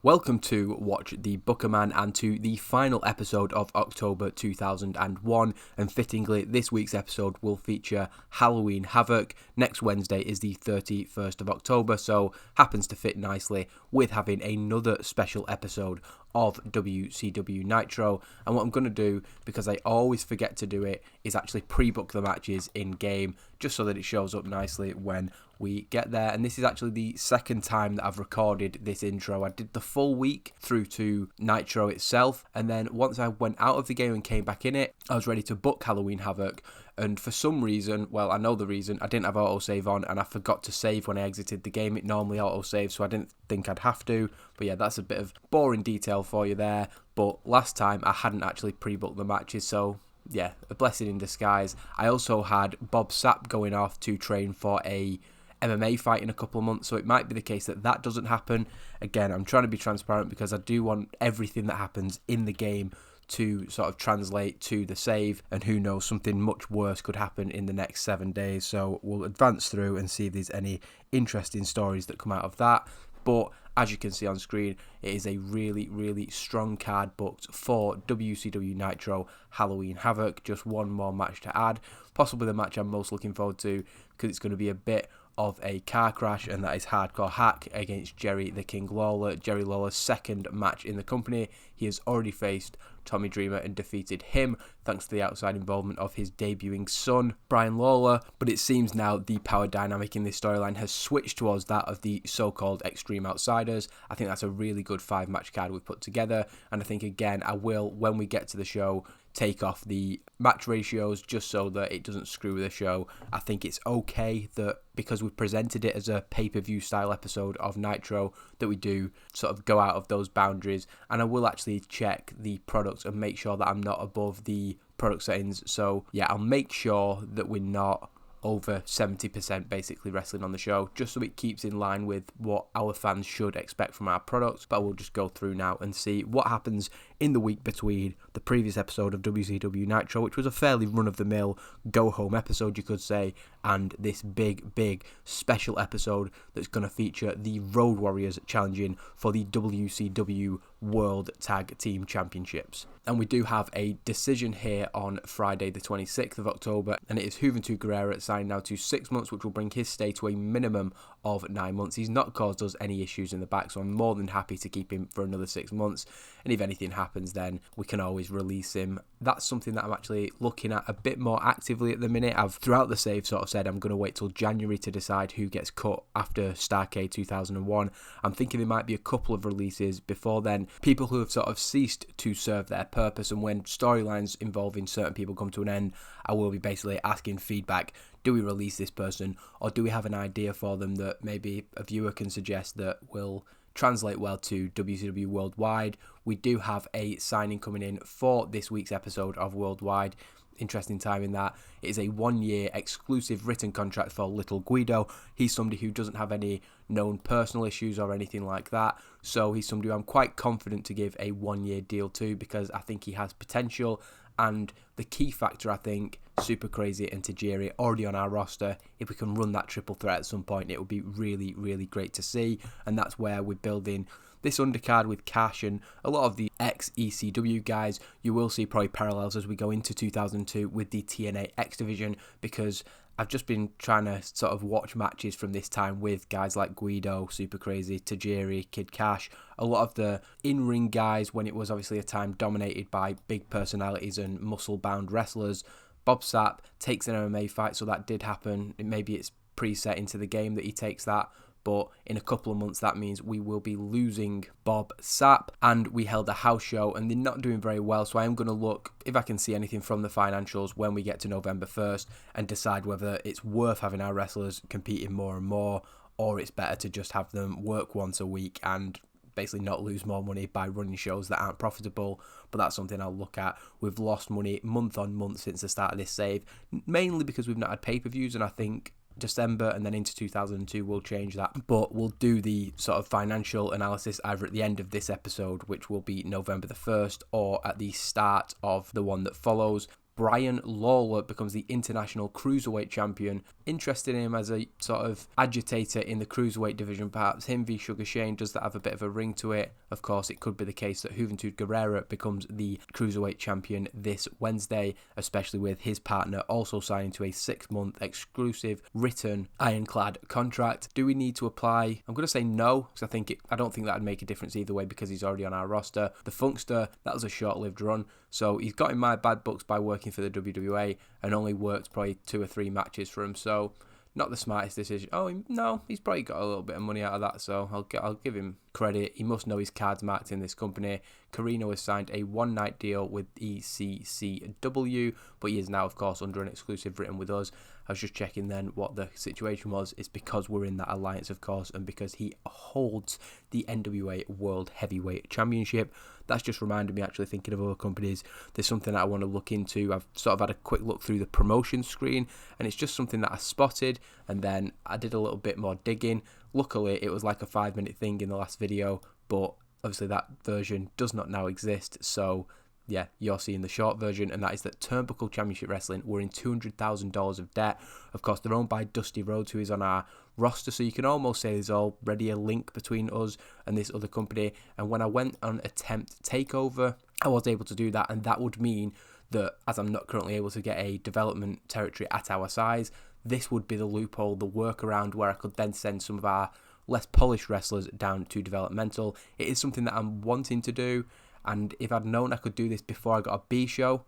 Welcome to Watch the Bookerman and to the final episode of October 2001, and fittingly this week's episode will feature Halloween Havoc. Next Wednesday is the 31st of October, so happens to fit nicely with having another special episode of WCW Nitro. And what I'm going to do, because I always forget to do it, is actually pre-book the matches in game just so that it shows up nicely when we get there. And this is actually the second time that I've recorded this intro. I did the full week through to Nitro itself, and then once I went out of the game and came back in it, I was ready to book Halloween Havoc. And for some reason, well, I know the reason, I didn't have autosave on and I forgot to save when I exited the game. It normally autosaves, so I didn't think I'd have to. But yeah, that's a bit of boring detail for you there. But last time I hadn't actually pre-booked the matches, so yeah, a blessing in disguise. I also had Bob Sapp going off to train for a MMA fight in a couple of months, so it might be the case that that doesn't happen. Again, I'm trying to be transparent because I do want everything that happens in the game to sort of translate to the save, and who knows, something much worse could happen in the next 7 days, so we'll advance through and see if there's any interesting stories that come out of that. But as you can see on screen, it is a really strong card booked for WCW Nitro Halloween Havoc. Just one more match to add, possibly the match I'm most looking forward to, because it's going to be a bit of a car crash, and that is Hardcore Hack against Jerry the King Lawler. Jerry Lawler's second match in the company. He has already faced Tommy Dreamer and defeated him thanks to the outside involvement of his debuting son, Brian Lawler, but it seems now the power dynamic in this storyline has switched towards that of the so-called Extreme Outsiders. I think that's a really good 5-match card we've put together, and I think again I will, when we get to the show, take off the match ratios just so that it doesn't screw with the show. I think it's okay that because we've presented it as a pay-per-view style episode of Nitro, that we do sort of go out of those boundaries, and I will actually check the products and make sure that I'm not above the product settings. So yeah, I'll make sure that we're not over 70% basically wrestling on the show, just so it keeps in line with what our fans should expect from our products. But we'll just go through now and see what happens in the week between the previous episode of WCW Nitro, which was a fairly run-of-the-mill go-home episode, you could say, and this big special episode that's going to feature the Road Warriors challenging for the WCW World Tag Team Championships. And we do have a decision here on Friday the 26th of October, and it is Juventud Guerrera signed now to 6 months, which will bring his stay to a minimum of 9 months. He's not caused us any issues in the back, so I'm more than happy to keep him for another 6 months, and if anything happens then we can always release him. That's something that I'm actually looking at a bit more actively at the minute. I've throughout the save sort of said I'm going to wait till January to decide who gets cut after Starrcade 2001. I'm thinking there might be a couple of releases before then, people who have sort of ceased to serve their purpose, and when storylines involving certain people come to an end, I will be basically asking feedback. Do we release this person, or do we have an idea for them that maybe a viewer can suggest that will translate well to WCW Worldwide? We do have a signing coming in for this week's episode of Worldwide. Interesting time in that it is a 1-year exclusive written contract for Little Guido. He's somebody who doesn't have any known personal issues or anything like that, so he's somebody who I'm quite confident to give a 1-year deal to, because I think he has potential. And the key factor, I think, Super Crazy and Tajiri already on our roster. If we can run that triple threat at some point, it would be really great to see. And that's where we're building this undercard with Cash and a lot of the ex-ECW guys. You will see probably parallels as we go into 2002 with the TNA X division, because I've just been trying to sort of watch matches from this time with guys like Guido, Super Crazy, Tajiri, Kid Cash, a lot of the in-ring guys when it was obviously a time dominated by big personalities and muscle-bound wrestlers. Bob Sapp takes an MMA fight, so that did happen. Maybe it's preset into the game that he takes that, but in a couple of months that means we will be losing Bob Sapp, and we held a house show and they're not doing very well, so I am going to look if I can see anything from the financials when we get to November 1st and decide whether it's worth having our wrestlers competing more and more, or it's better to just have them work once a week and basically not lose more money by running shows that aren't profitable. But that's something I'll look at. We've lost money month on month since the start of this save, mainly because we've not had pay-per-views, and I think December and then into 2002 will change that. But we'll do the sort of financial analysis either at the end of this episode, which will be November the 1st, or at the start of the one that follows. Brian Lawler becomes the International Cruiserweight Champion. Interested in him as a sort of agitator in the Cruiserweight division, perhaps. Him v Sugar Shane, does that have a bit of a ring to it? Of course, it could be the case that Juventud Guerrera becomes the Cruiserweight Champion this Wednesday, especially with his partner also signing to a 6-month exclusive written ironclad contract. Do we need to apply? I'm going to say no, because I don't think that'd make a difference either way, because he's already on our roster. The Funkster, that was a short-lived run, so he's got in my bad books by working for the WWA and only worked probably 2 or 3 matches for him, so not the smartest decision. Oh, no, he's probably got a little bit of money out of that, so I'll give him credit. He must know his cards marked in this company. Corino has signed a one-night deal with ECCW, but he is now, of course, under an exclusive written with us. I was just checking then what the situation was. It's because we're in that alliance, of course, and because he holds the NWA World Heavyweight Championship. That's just reminded me, actually, thinking of other companies, there's something that I want to look into. I've sort of had a quick look through the promotion screen, and it's just something that I spotted, and then I did a little bit more digging. Luckily, it was like a 5-minute thing in the last video, but obviously that version does not now exist, so yeah, you're seeing the short version, and that is that Turnbuckle Championship Wrestling were in $200,000 of debt. Of course, they're owned by Dusty Rhodes, who is on our roster, so you can almost say there's already a link between us and this other company. And when I went on Attempt Takeover, I was able to do that, and that would mean that, as I'm not currently able to get a development territory at our size, this would be the loophole, the workaround, where I could then send some of our less polished wrestlers down to developmental. It is something that I'm wanting to do, and if I'd known I could do this before I got a B show,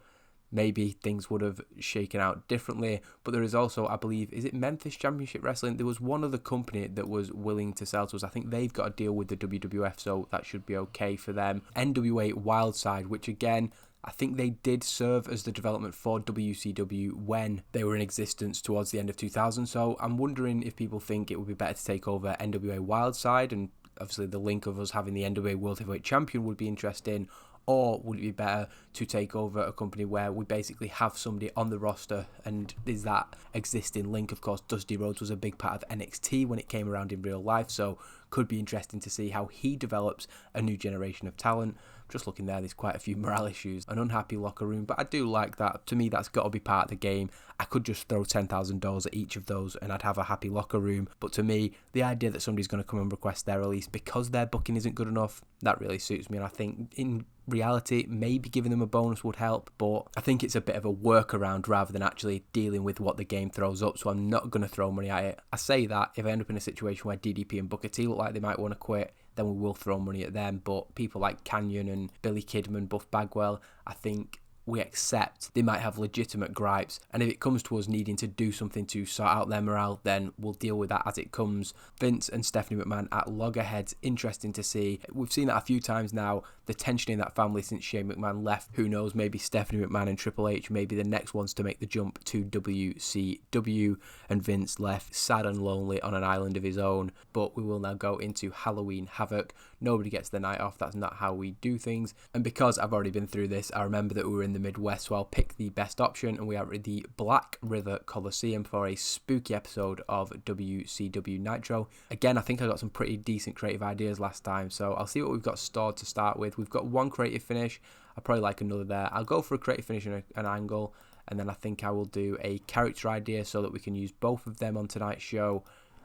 maybe things would have shaken out differently. But there is also, I believe, is it Memphis Championship Wrestling? There was one other company that was willing to sell to us. I think they've got a deal with the WWF, so that should be okay for them. NWA Wildside, which again, I think they did serve as the development for WCW when they were in existence towards the end of 2000. So I'm wondering if people think it would be better to take over NWA Wildside, and obviously the link of us having the NWA World Heavyweight Champion would be interesting, or would it be better to take over a company where we basically have somebody on the roster and there's that existing link? Of course, Dusty Rhodes was a big part of NXT when it came around in real life, so could be interesting to see how he develops a new generation of talent. Just looking there's quite a few morale issues, an unhappy locker room, but I do like that. To me, that's got to be part of the game. I could just throw $10,000 at each of those and I'd have a happy locker room, but to me, the idea that somebody's going to come and request their release because their booking isn't good enough, that really suits me. And I think in reality, maybe giving them a bonus would help, but I think it's a bit of a workaround rather than actually dealing with what the game throws up, so I'm not going to throw money at it. I say that if I end up in a situation where DDP and Booker T look like they might want to quit, then we will throw money at them. But people like Kanyon and Billy Kidman, Buff Bagwell, I think we accept they might have legitimate gripes, and if it comes to us needing to do something to sort out their morale, then we'll deal with that as it comes. Vince and Stephanie McMahon at loggerheads, interesting to see. We've seen that a few times now, the tension in that family since Shane McMahon left. Who knows, maybe Stephanie McMahon and Triple H may be the next ones to make the jump to WCW, and Vince left sad and lonely on an island of his own. But we will now go into Halloween Havoc. Nobody gets the night off, that's not how we do things, and because I've already been through this, I remember that we were in the Midwest, so I'll pick the best option, and we are at the Black River Coliseum for a spooky episode of WCW Nitro. Again, I think I got some pretty decent creative ideas last time, so I'll see what we've got stored to start with. We've got one creative finish, I'll probably like another there. I'll go for a creative finish and an angle, and then I think I will do a character idea so that we can use both of them on tonight's show,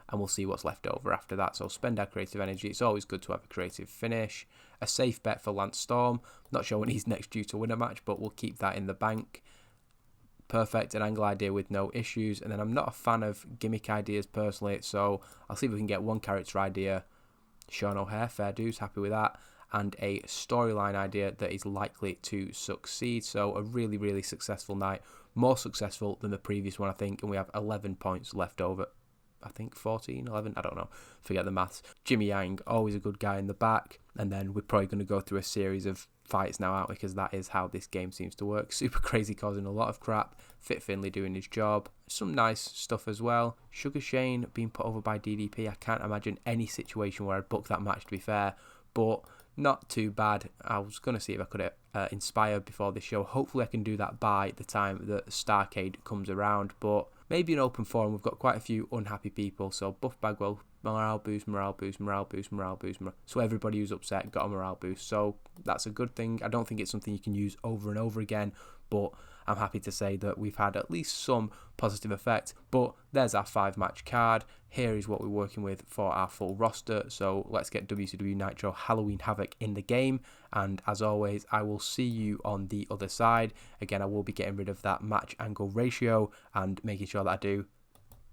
and we'll see what's left over after that. So spend our creative energy. It's always good to have a creative finish. A safe bet for Lance Storm. Not sure when he's next due to win a match, but we'll keep that in the bank. Perfect, an angle idea with no issues. And then I'm not a fan of gimmick ideas personally, so I'll see if we can get one character idea. Sean O'Hare, fair dues, happy with that. And a storyline idea that is likely to succeed. So a really, really successful night. More successful than the previous one, I think. And we have 11 points left over. I think 14, 11, I don't know, forget the maths. Jimmy Yang, always a good guy in the back, and then we're probably going to go through a series of fights now, aren't we, because that is how this game seems to work. Super Crazy causing a lot of crap, Fit Finlay doing his job, some nice stuff as well. Sugar Shane being put over by DDP, I can't imagine any situation where I'd book that match, to be fair, but not too bad. I was going to see if I could inspire before this show. Hopefully I can do that by the time that Starcade comes around, but maybe an open forum. We've got quite a few unhappy people, so Buff Bagwell, morale boost, morale boost, morale boost, morale boost, so everybody who's upset got a morale boost, so that's a good thing. I don't think it's something you can use over and over again, but I'm happy to say that we've had at least some positive effect. But there's our 5-match card. Here is what we're working with for our full roster. So let's get WCW Nitro Halloween Havoc in the game. And as always, I will see you on the other side. Again, I will be getting rid of that match angle ratio and making sure that I do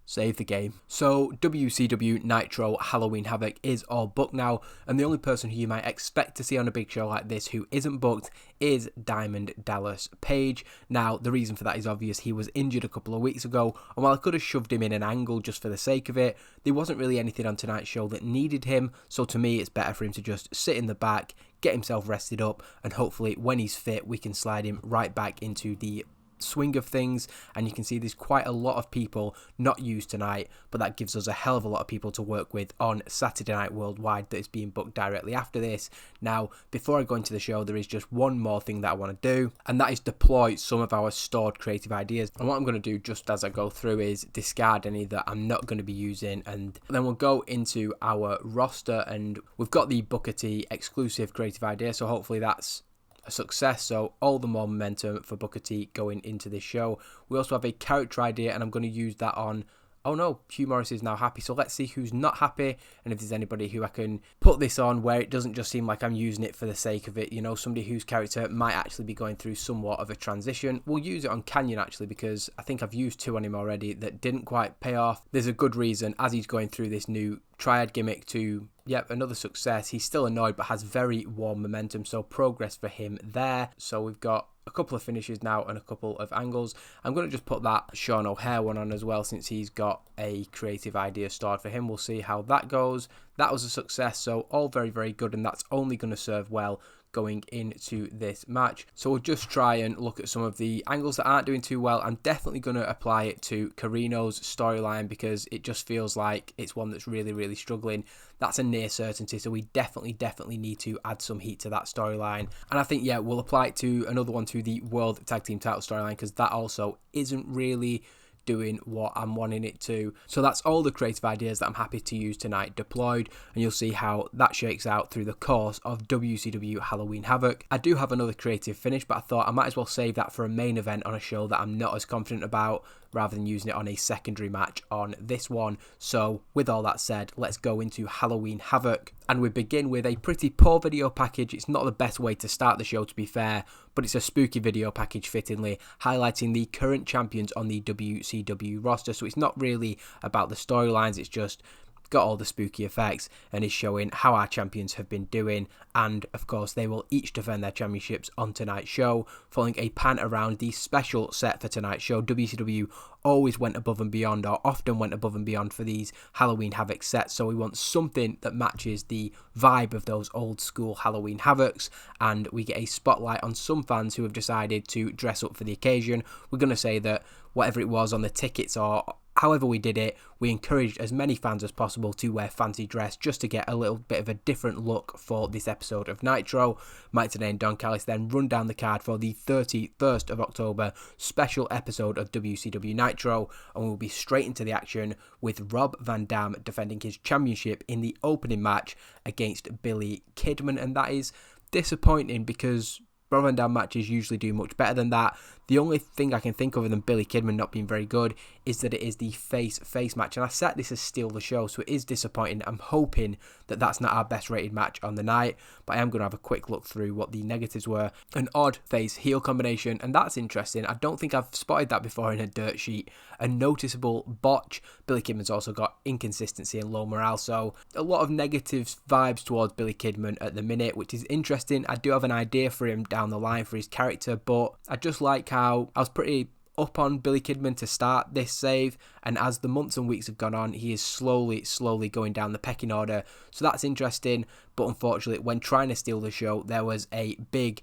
save the game. So WCW Nitro Halloween Havoc is all booked now, and the only person who you might expect to see on a big show like this who isn't booked is Diamond Dallas Page. Now, the reason for that is obvious. He was injured a couple of weeks ago, and while I could have shoved him in an angle just for the sake of it, there wasn't really anything on tonight's show that needed him, so to me it's better for him to just sit in the back, get himself rested up, and hopefully when he's fit we can slide him right back into the swing of things. And you can see there's quite a lot of people not used tonight, but that gives us a hell of a lot of people to work with on Saturday Night Worldwide that is being booked directly after this. Now, before I go into the show, there is just one more thing that I want to do, and that is deploy some of our stored creative ideas. And what I'm going to do just as I go through is discard any that I'm not going to be using, and then we'll go into our roster. And we've got the Booker T exclusive creative idea, so hopefully that's a success, so all the more momentum for Booker T going into this show. We also have a character idea, and I'm going to use that on, oh no, Hugh Morrus is now happy, so let's see who's not happy, and if there's anybody who I can put this on where it doesn't just seem like I'm using it for the sake of it, you know, somebody whose character might actually be going through somewhat of a transition. We'll use it on Kanyon actually, because I think I've used 2 on him already that didn't quite pay off. There's a good reason, as he's going through this new triad gimmick to, yep, another success. He's still annoyed but has very warm momentum, so progress for him there. So we've got a couple of finishes now and a couple of angles. I'm going to just put that Sean O'Hare one on as well, since he's got a creative idea started for him. We'll see how that goes. That was a success, so all very, very good, and that's only going to serve well going into this match. So we'll just try and look at some of the angles that aren't doing too well. I'm definitely going to apply it to Corino's storyline, because it just feels like it's one that's really, really struggling. That's a near certainty, so we definitely need to add some heat to that storyline. And I think, yeah, we'll apply it to another one, to the World Tag Team Title storyline, because that also isn't really doing what I'm wanting it to. So that's all the creative ideas that I'm happy to use tonight deployed, and you'll see how that shakes out through the course of WCW Halloween Havoc. I do have another creative finish, but I thought I might as well save that for a main event on a show that I'm not as confident about, rather than using it on a secondary match on this one. So with all that said, let's go into Halloween Havoc, and we begin with a pretty poor video package. It's not the best way to start the show, to be fair, but it's a spooky video package fittingly, highlighting the current champions on the WCW roster. So it's not really about the storylines, it's just got all the spooky effects and is showing how our champions have been doing. And of course they will each defend their championships on tonight's show. Following a pan around the special set for tonight's show, WCW always went above and beyond, or often went above and beyond, for these Halloween Havoc sets, so we want something that matches the vibe of those old school Halloween Havocs, and we get a spotlight on some fans who have decided to dress up for the occasion. We're going to say that whatever it was on the tickets, or however we did it, we encouraged as many fans as possible to wear fancy dress, just to get a little bit of a different look for this episode of Nitro. Mike Tenay and Don Callis then run down the card for the 31st of October special episode of WCW Nitro, and we'll be straight into the action with Rob Van Dam defending his championship in the opening match against Billy Kidman. And that is disappointing, because Rob Van Dam matches usually do much better than that. The only thing I can think of other than Billy Kidman not being very good is that it is the face-face match, and I set this as steal the show, so it is disappointing. I'm hoping that that's not our best rated match on the night, but I am going to have a quick look through what the negatives were. An odd face-heel combination, and that's interesting. I don't think I've spotted that before in a dirt sheet. A noticeable botch. Billy Kidman's also got inconsistency and low morale, so a lot of negative vibes towards Billy Kidman at the minute, which is interesting. I do have an idea for him down the line for his character, but I just like how I was pretty up on Billy Kidman to start this save, and as the months and weeks have gone on, he is slowly going down the pecking order, so that's interesting. But unfortunately, when trying to steal the show, there was a big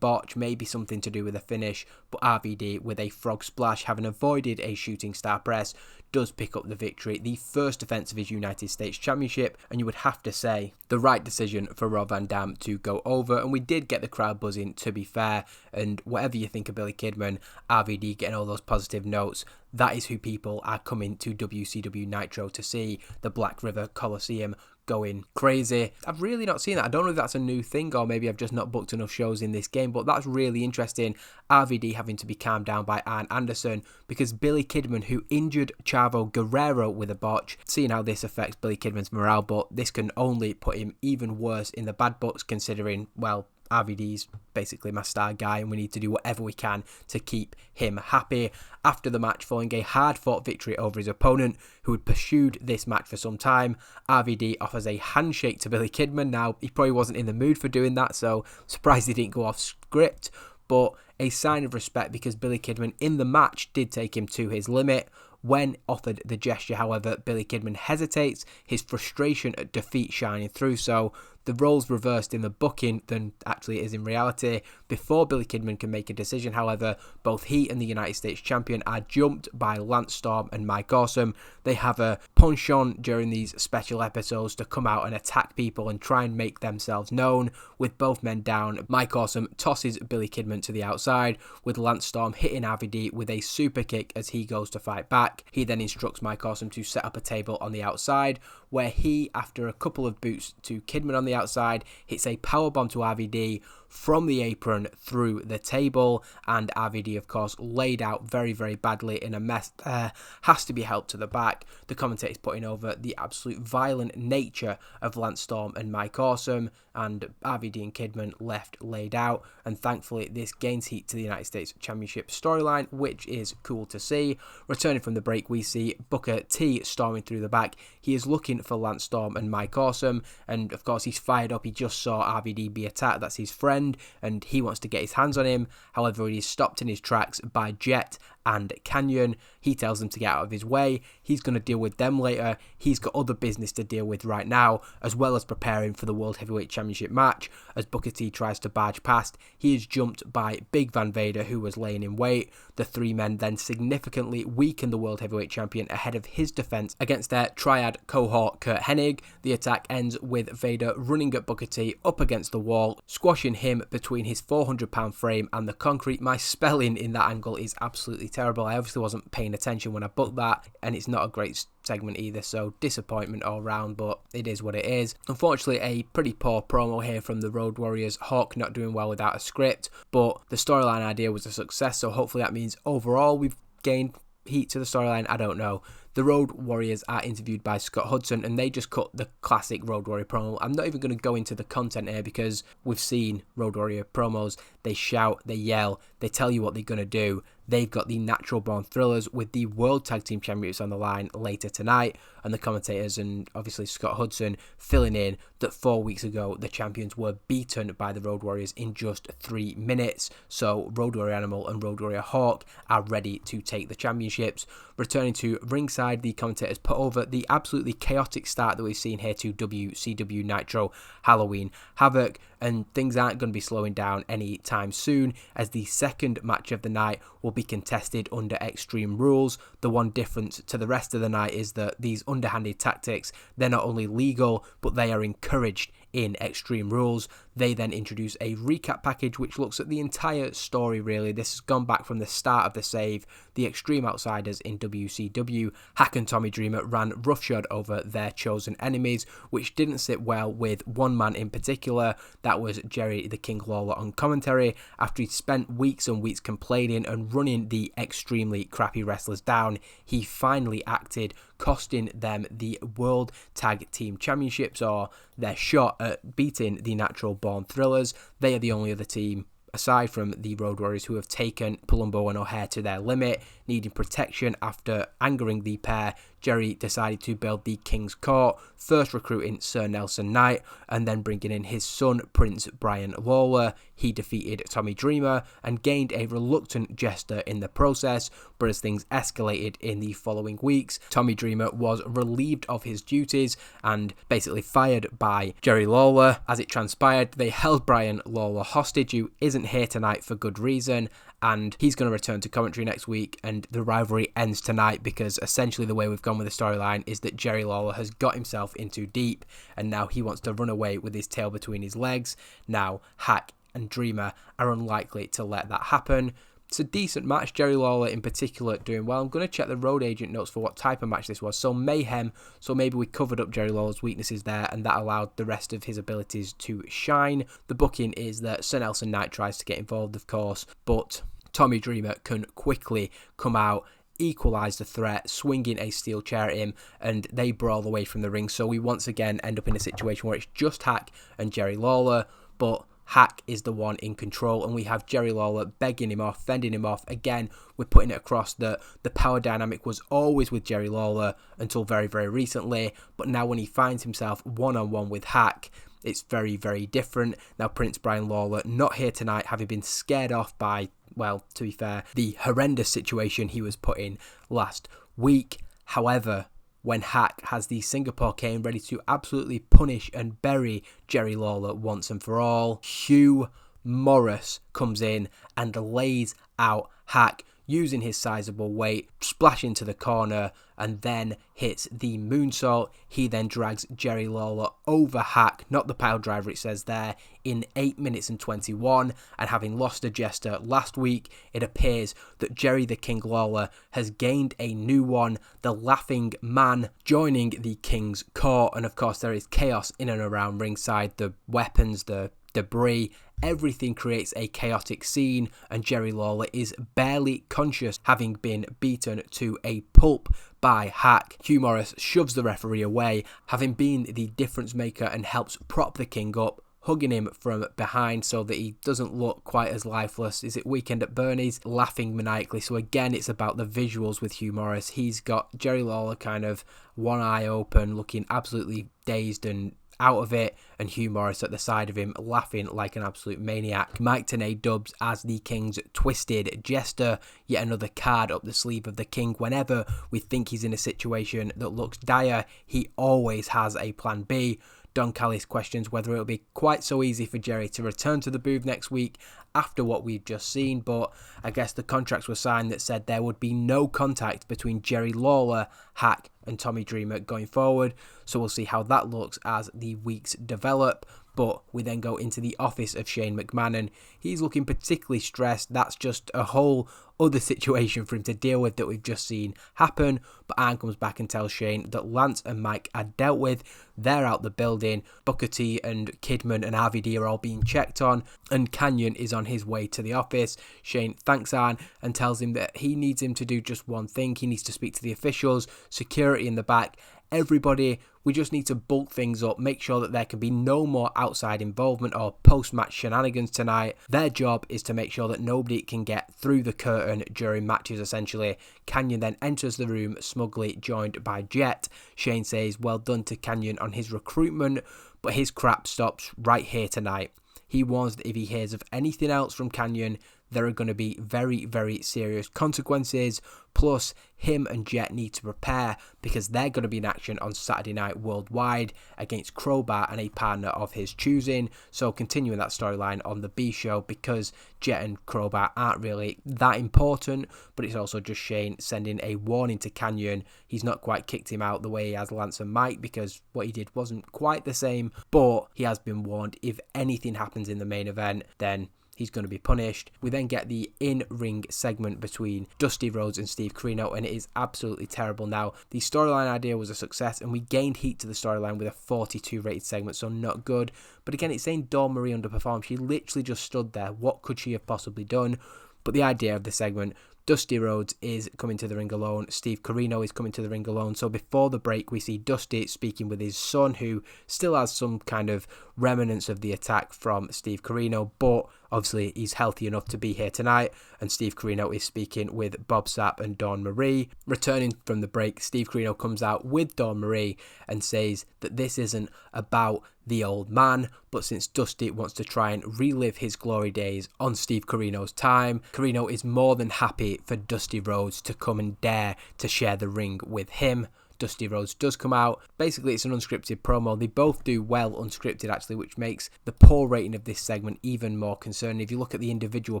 botch, maybe something to do with a finish, but RVD, with a frog splash, having avoided a shooting star press, does pick up the victory, the first defense of his United States Championship, and you would have to say the right decision for Rob Van Dam to go over. And we did get the crowd buzzing, to be fair, and whatever you think of Billy Kidman, RVD getting all those positive notes, that is who people are coming to WCW Nitro to see. The Black River Coliseum going crazy. I've really not seen that. I don't know if that's a new thing or maybe I've just not booked enough shows in this game, but that's really interesting. RVD having to be calmed down by Arn Anderson because Billy Kidman, who injured Chavo Guerrero with a botch, seeing how this affects Billy Kidman's morale, but this can only put him even worse in the bad books considering, well, RVD's basically my star guy and we need to do whatever we can to keep him happy. After the match, following a hard-fought victory over his opponent, who had pursued this match for some time, RVD offers a handshake to Billy Kidman. Now, he probably wasn't in the mood for doing that, so surprised he didn't go off script, but a sign of respect because Billy Kidman in the match did take him to his limit. When offered the gesture, however, Billy Kidman hesitates, his frustration at defeat shining through, so the roles reversed in the booking than actually it is in reality. Before Billy Kidman can make a decision, however, both he and the United States champion are jumped by Lance Storm and Mike Awesome. They have a penchant during these special episodes to come out and attack people and try and make themselves known. With both men down, Mike Awesome tosses Billy Kidman to the outside, with Lance Storm hitting RVD with a super kick as he goes to fight back. He then instructs Mike Awesome to set up a table on the outside, where he, after a couple of boots to Kidman on the outside, hits a powerbomb to RVD from the apron through the table, and RVD of course laid out very, very badly in a mess there, has to be helped to the back. The commentator's putting over the absolute violent nature of Lance Storm and Mike Awesome, and RVD and Kidman left laid out, and thankfully this gains heat to the United States Championship storyline, which is cool to see. Returning from the break, we see Booker T storming through the back. He is looking for Lance Storm and Mike Awesome, and of course he's fired up. He just saw RVD be attacked, that's his friend, and he wants to get his hands on him. However, he is stopped in his tracks by Jet and Kanyon. He tells them to get out of his way. He's going to deal with them later. He's got other business to deal with right now, as well as preparing for the World Heavyweight Championship match. As Booker T tries to barge past, he is jumped by Big Van Vader, who was laying in wait. The three men then significantly weaken the World Heavyweight Champion ahead of his defense against their triad cohort Kurt Hennig. The attack ends with Vader running at Booker T up against the wall, squashing him between his 400-pound frame and the concrete. My spelling in that angle is absolutely terrible. I obviously wasn't paying attention when I booked that, and it's not a great segment either, so disappointment all round, but it is what it is. Unfortunately, a pretty poor promo here from the Road Warriors. Hawk not doing well without a script, but the storyline idea was a success, so hopefully that means overall we've gained heat to the storyline. I don't know. The Road Warriors are interviewed by Scott Hudson, and they just cut the classic Road Warrior promo. I'm not even going to go into the content here because we've seen Road Warrior promos. They shout, they yell, they tell you what they're going to do. They've got the Natural Born Thrillers with the World Tag Team Championships on the line later tonight, and the commentators and obviously Scott Hudson filling in that 4 weeks ago the champions were beaten by the Road Warriors in just 3 minutes. So Road Warrior Animal and Road Warrior Hawk are ready to take the championships. Returning to ringside, the commentators put over the absolutely chaotic start that we've seen here to WCW Nitro Halloween Havoc, and things aren't going to be slowing down anytime soon, as the second match of the night will be contested under Extreme Rules. The one difference to the rest of the night is that these underhanded tactics, they're not only legal, but they are encouraged in Extreme Rules. They then introduce a recap package which looks at the entire story really. This has gone back from the start of the save. The Extreme Outsiders in WCW, Hack and Tommy Dreamer, ran roughshod over their chosen enemies, which didn't sit well with one man in particular. That was Jerry the King Lawler on commentary. After he'd spent weeks and weeks complaining and running the extremely crappy wrestlers down, he finally acted, costing them the World Tag Team Championships, or their shot at beating the Natural Born Thrillers. They are the only other team aside from the Road Warriors who have taken Palumbo and O'Hare to their limit. Needing protection after angering the pair, Jerry decided to build the King's Court, first recruiting Sir Nelson Knight and then bringing in his son Prince Brian Lawler. He defeated Tommy Dreamer and gained a reluctant Jester in the process, but as things escalated in the following weeks, Tommy Dreamer was relieved of his duties and basically fired by Jerry Lawler. As it transpired, they held Brian Lawler hostage, who isn't here tonight for good reason, and he's going to return to commentary next week, and the rivalry ends tonight because essentially the way we've gone with the storyline is that Jerry Lawler has got himself into deep and now he wants to run away with his tail between his legs. Now Hack and Dreamer are unlikely to let that happen. It's a decent match. Jerry Lawler in particular doing well. I'm going to check the road agent notes for what type of match this was. So mayhem, so maybe we covered up Jerry Lawler's weaknesses there, and that allowed the rest of his abilities to shine. The booking is that Sir Nelson Knight tries to get involved, of course, but Tommy Dreamer can quickly come out, equalise the threat, swinging a steel chair at him, and they brawl away from the ring. So we once again end up in a situation where it's just Hack and Jerry Lawler, but Hack is the one in control, and we have Jerry Lawler begging him off, fending him off. Again, we're putting it across that the power dynamic was always with Jerry Lawler until very, very recently, but now when he finds himself one-on-one with Hack, it's very, very different. Now, Prince Brian Lawler not here tonight, having been scared off by, well, to be fair, the horrendous situation he was put in last week. However, when Hack has the Singapore cane ready to absolutely punish and bury Jerry Lawler once and for all, Hugh Morrus comes in and lays out Hack, using his sizable weight, splash into the corner, and then hits the moonsault. He then drags Jerry Lawler over Hack, not the pile driver it says there, in 8 minutes and 21, and having lost a jester last week, it appears that Jerry the King Lawler has gained a new one, the Laughing Man, joining the King's court, and of course there is chaos in and around ringside, the weapons, the debris, everything creates a chaotic scene, and Jerry Lawler is barely conscious, having been beaten to a pulp by Hack. Hugh Morrus shoves the referee away, having been the difference maker, and helps prop the King up, hugging him from behind so that he doesn't look quite as lifeless. Is it Weekend at Bernie's? Laughing maniacally. So again, it's about the visuals with Hugh Morrus. He's got Jerry Lawler kind of one eye open, looking absolutely dazed and out of it, and Hugh Morrus at the side of him laughing like an absolute maniac. Mike Tenay dubs as the King's twisted jester, yet another card up the sleeve of the King. Whenever we think he's in a situation that looks dire, he always has a plan B. Don Callis questions whether it'll be quite so easy for Jerry to return to the booth next week after what we've just seen, but I guess the contracts were signed that said there would be no contact between Jerry Lawler, Hack and Tommy Dreamer going forward, so we'll see how that looks as the weeks develop. But we then go into the office of Shane McMahon, and he's looking particularly stressed. That's just a whole other situation for him to deal with that we've just seen happen. But Arn comes back and tells Shane that Lance and Mike are dealt with. They're out the building. Booker T and Kidman and RVD are all being checked on, and Kanyon is on his way to the office. Shane thanks Arn and tells him that he needs him to do just one thing. He needs to speak to the officials, security in the back, everybody. We just need to bulk things up, make sure that there can be no more outside involvement or post-match shenanigans tonight. Their job is to make sure that nobody can get through the curtain during matches, essentially. Kanyon then enters the room, smugly joined by Jet. Shane says well done to Kanyon on his recruitment, but his crap stops right here tonight. He warns that if he hears of anything else from Kanyon, there are going to be very, very serious consequences. Plus, him and Jet need to prepare because they're going to be in action on Saturday night worldwide against Crowbar and a partner of his choosing. So continuing that storyline on the B show, because Jet and Crowbar aren't really that important, but it's also just Shane sending a warning to Kanyon. He's not quite kicked him out the way he has Lance and Mike, because what he did wasn't quite the same, but he has been warned if anything happens in the main event, then he's going to be punished. We then get the in-ring segment between Dusty Rhodes and Steve Corino, and it is absolutely terrible. Now, the storyline idea was a success, and we gained heat to the storyline with a 42 rated segment, so not good. But again, it's saying Dawn Marie underperformed. She literally just stood there. What could she have possibly done? But the idea of the segment, Dusty Rhodes is coming to the ring alone. Steve Corino is coming to the ring alone. So before the break, we see Dusty speaking with his son, who still has some kind of remnants of the attack from Steve Corino, but obviously he's healthy enough to be here tonight. And Steve Corino is speaking with Bob Sapp and Dawn Marie. Returning from the break, Steve Corino comes out with Dawn Marie and says that this isn't about the old man, but since Dusty wants to try and relive his glory days on Steve Corino's time, Corino is more than happy for Dusty Rhodes to come and dare to share the ring with him. Dusty Rhodes does come out. Basically, it's an unscripted promo. They both do well unscripted, actually, which makes the poor rating of this segment even more concerning. If you look at the individual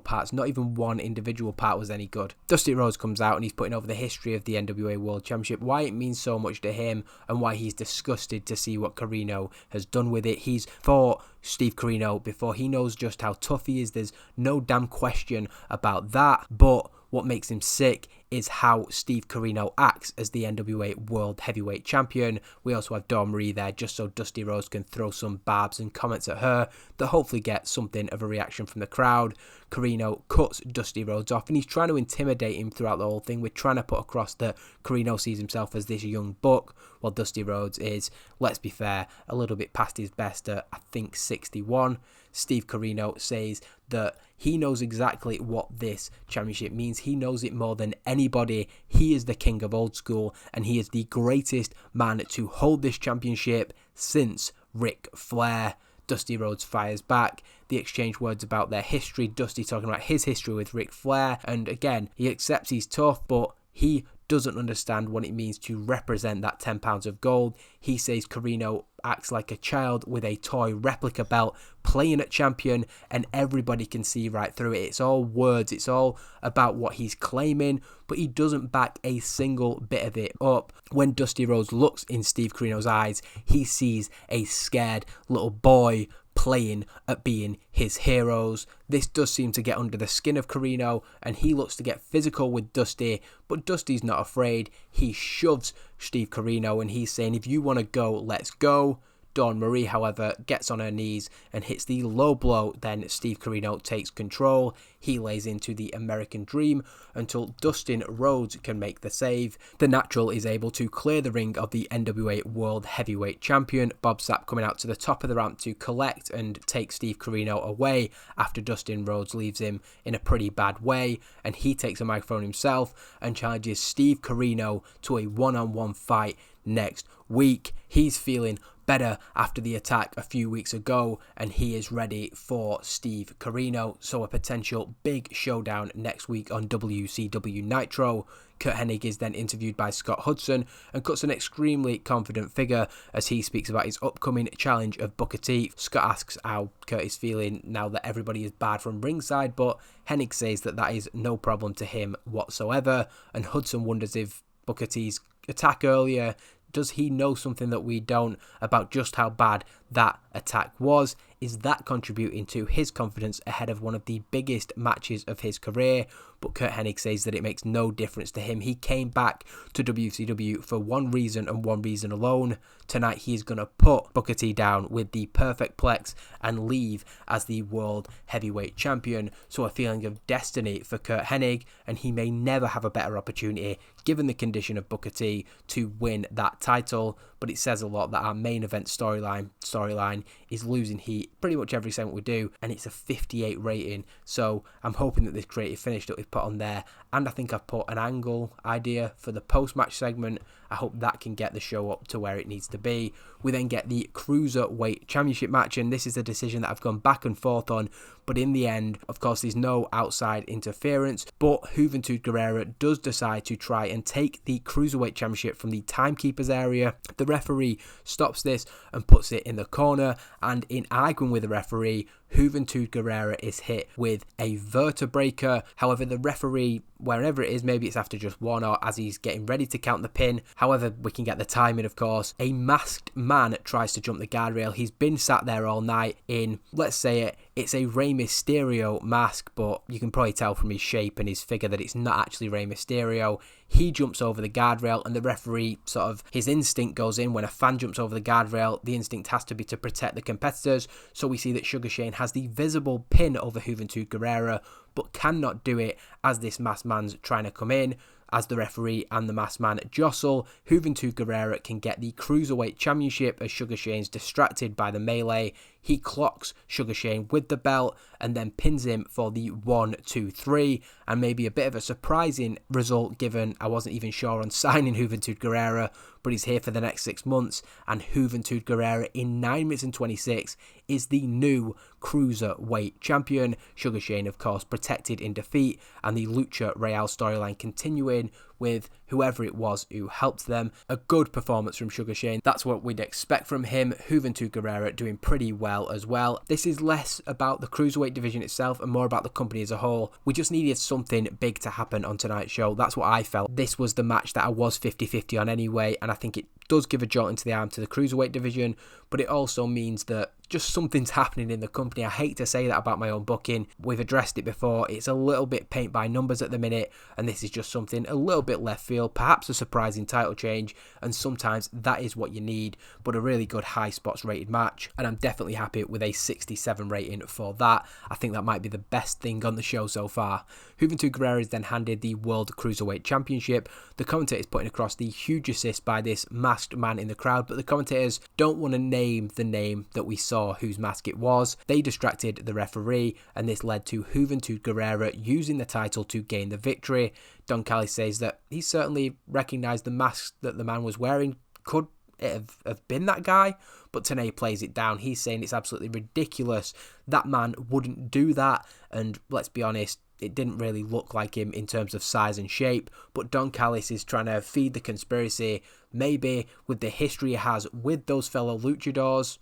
parts, not even one individual part was any good. Dusty Rhodes comes out and he's putting over the history of the NWA World Championship, why it means so much to him, and why he's disgusted to see what Corino has done with it. He's fought Steve Corino before. He knows just how tough he is. There's no damn question about that. But what makes him sick is how Steve Corino acts as the NWA World Heavyweight Champion. We also have Dawn Marie there just so Dusty Rhodes can throw some barbs and comments at her that hopefully get something of a reaction from the crowd. Corino cuts Dusty Rhodes off and he's trying to intimidate him throughout the whole thing. We're trying to put across that Corino sees himself as this young buck, while Dusty Rhodes is, let's be fair, a little bit past his best at, I think, 61. Steve Corino says that he knows exactly what this championship means. He knows it more than anybody. He is the king of old school, and he is the greatest man to hold this championship since Ric Flair. Dusty Rhodes fires back. They exchange words about their history. Dusty talking about his history with Ric Flair, and again, he accepts he's tough, but he doesn't understand what it means to represent that 10 pounds of gold. He says Corino acts like a child with a toy replica belt playing at champion, and everybody can see right through it. It's all words, it's all about what he's claiming, but he doesn't back a single bit of it up. When Dusty Rhodes looks in Steve Corino's eyes, he sees a scared little boy playing at being his heroes. This does seem to get under the skin of Corino, and he looks to get physical with Dusty, but Dusty's not afraid. He shoves Steve Corino and he's saying, if you want to go, let's go. Dawn Marie, however, gets on her knees and hits the low blow. Then Steve Corino takes control. He lays into the American Dream until Dustin Rhodes can make the save. The Natural is able to clear the ring of the NWA World Heavyweight Champion. Bob Sapp coming out to the top of the ramp to collect and take Steve Corino away after Dustin Rhodes leaves him in a pretty bad way, and he takes a microphone himself and challenges Steve Corino to a one-on-one fight next week. He's feeling better after the attack a few weeks ago, and he is ready for Steve Corino. So a potential big showdown next week on WCW Nitro. Curt Hennig is then interviewed by Scott Hudson and cuts an extremely confident figure as he speaks about his upcoming challenge of Booker T. Scott asks how Curt is feeling now that everybody is bad from ringside, but Hennig says that that is no problem to him whatsoever, and Hudson wonders if Booker T's attack earlier, does he know something that we don't about just how bad that attack was? Is that contributing to his confidence ahead of one of the biggest matches of his career? But Curt Hennig says that it makes no difference to him. He came back to WCW for one reason and one reason alone. Tonight he is going to put Booker T down with the perfect plex and leave as the World Heavyweight Champion. So a feeling of destiny for Curt Hennig, and he may never have a better opportunity, given the condition of Booker T, to win that title. But it says a lot that our main event storyline is losing heat pretty much every segment we do, and it's a 58 rating. So I'm hoping that this creative finish that we've put on there, and I think I've put an angle idea for the post-match segment, I hope that can get the show up to where it needs to be. We then get the Cruiserweight Championship match, and this is a decision that I've gone back and forth on, but in the end, of course, there's no outside interference, but Juventud Guerrera does decide to try and take the Cruiserweight Championship from the Timekeepers area. The referee stops this and puts it in the corner, and in arguing with the referee, Juventud Guerrera is hit with a vertebraker. However, the referee, wherever it is, maybe it's after just one or as he's getting ready to count the pin, however we can get the timing, of course, a masked man tries to jump the guardrail. He's been sat there all night in, let's say it's a Rey Mysterio mask, but you can probably tell from his shape and his figure that it's not actually Rey Mysterio. He jumps over the guardrail, and the referee, sort of, his instinct goes in when a fan jumps over the guardrail. The instinct has to be to protect the competitors. So we see that Sugar Shane has the visible pin over Juventud Guerrera, but cannot do it as this masked man's trying to come in. As the referee and the masked man jostle, Juventud Guerrera can get the Cruiserweight Championship as Sugar Shane's distracted by the melee. He clocks Sugar Shane with the belt and then pins him for the 1, 2, 3, and maybe a bit of a surprising result given I wasn't even sure on signing Juventud Guerrera, but he's here for the next 6 months, and Juventud Guerrera in 9 minutes and 26 is the new Cruiserweight Champion. Sugar Shane, of course, protected in defeat, and the Lucha Real storyline continuing, with whoever it was who helped them. A good performance from Sugar Shane. That's what we'd expect from him. Juventud Guerrera doing pretty well as well. This is less about the cruiserweight division itself and more about the company as a whole. We just needed something big to happen on tonight's show. That's what I felt. This was the match that I was 50-50 on anyway, and I think it does give a jolt into the arm to the cruiserweight division, but it also means that just something's happening in the company. I hate to say that about my own booking. We've addressed it before. It's a little bit paint by numbers at the minute, and this is just something a little bit left field, perhaps a surprising title change, and sometimes that is what you need, but a really good high spots rated match, and I'm definitely happy with a 67 rating for that. I think that might be the best thing on the show so far. Juventud Guerrera is then handed the World Cruiserweight Championship. The commentators putting across the huge assist by this masked man in the crowd, but the commentators don't want to name the name that we saw whose mask it was. They distracted the referee, and this led to Juventud Guerrera using the title to gain the victory. Don Callis says that he certainly recognised the mask that the man was wearing. Could it have been that guy? But Tenay plays it down. He's saying it's absolutely ridiculous. That man wouldn't do that, and let's be honest, it didn't really look like him in terms of size and shape, but Don Callis is trying to feed the conspiracy. Maybe with the history he has with those fellow luchadors,